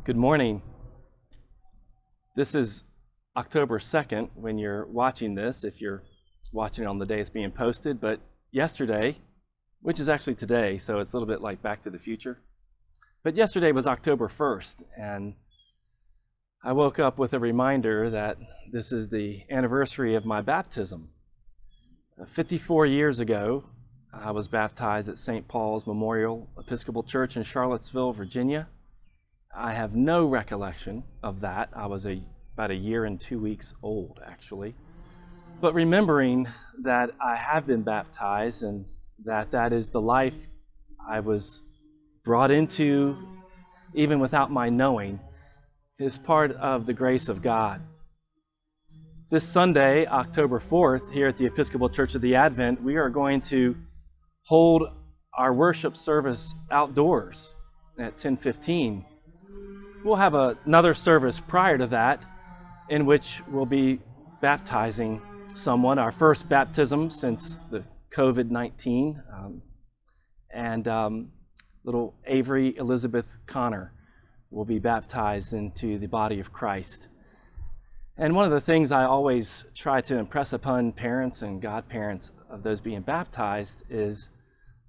Good morning. This is October 2nd when you're watching this, if you're watching it on the day it's being posted, but yesterday, which is actually today, so it's a little bit like Back to the Future, but yesterday was October 1st, and I woke up with a reminder that this is the anniversary of my baptism. 54 years ago, I was baptized at St. Paul's Memorial Episcopal Church in Charlottesville, Virginia. I have no recollection of that. I was about a year and 2 weeks old, actually. But remembering that I have been baptized and that is the life I was brought into, even without my knowing, is part of the grace of God. This Sunday, October 4th, here at the Episcopal Church of the Advent, we are going to hold our worship service outdoors at 10:15. We'll have another service prior to that in which we'll be baptizing someone, our first baptism since the COVID-19, and little Avery Elizabeth Connor will be baptized into the body of Christ. And one of the things I always try to impress upon parents and godparents of those being baptized is,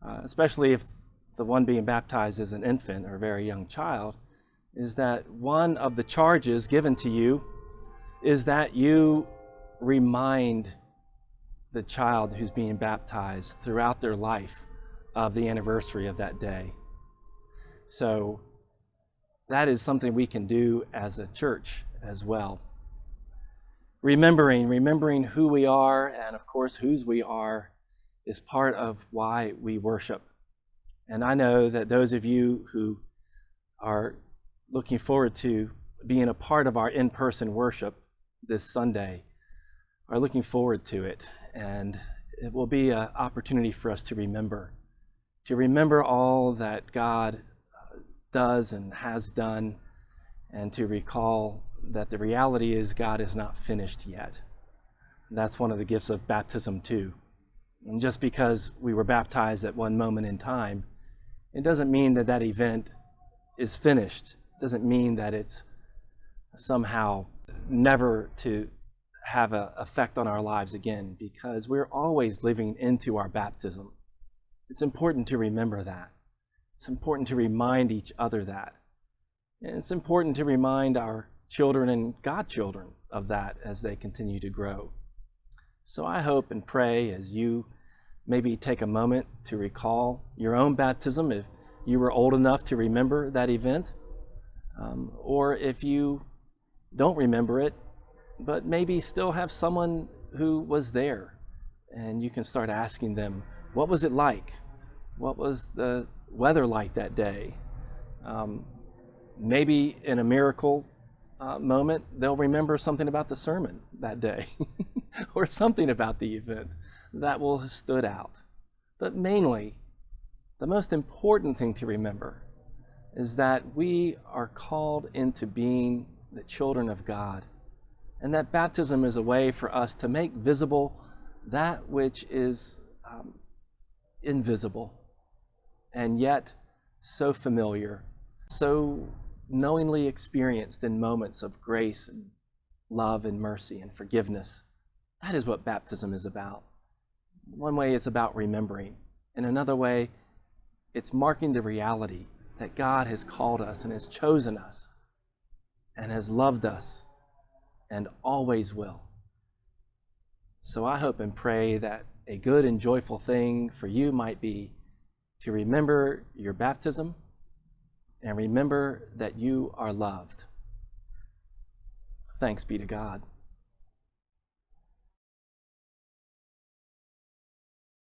especially if the one being baptized is an infant or a very young child, is that one of the charges given to you is that you remind the child who's being baptized throughout their life of the anniversary of that day. So that is something we can do as a church as well. Remembering who we are and, of course, whose we are is part of why we worship. And I know that those of you who are looking forward to being a part of our in-person worship this Sunday are looking forward to it. And it will be an opportunity for us to remember all that God does and has done, and to recall that the reality is God is not finished yet. And that's one of the gifts of baptism too. And just because we were baptized at one moment in time, it doesn't mean that that event is finished. It doesn't mean that it's somehow never to have an effect on our lives again, because we're always living into our baptism. It's important to remember that. It's important to remind each other that. And it's important to remind our children and godchildren of that as they continue to grow. So I hope and pray as you maybe take a moment to recall your own baptism, if you were old enough to remember that event, or if you don't remember it, but maybe still have someone who was there, and you can start asking them, what was it like? What was the weather like that day? Maybe in a miracle moment, they'll remember something about the sermon that day or something about the event that will have stood out. But mainly, the most important thing to remember is that we are called into being the children of God, and that baptism is a way for us to make visible that which is invisible and yet so familiar, so knowingly experienced in moments of grace and love and mercy and forgiveness. That is what baptism is about. One way it's about remembering. In another way, it's marking the reality that God has called us and has chosen us and has loved us and always will. So I hope and pray that a good and joyful thing for you might be to remember your baptism and remember that you are loved. Thanks be to God.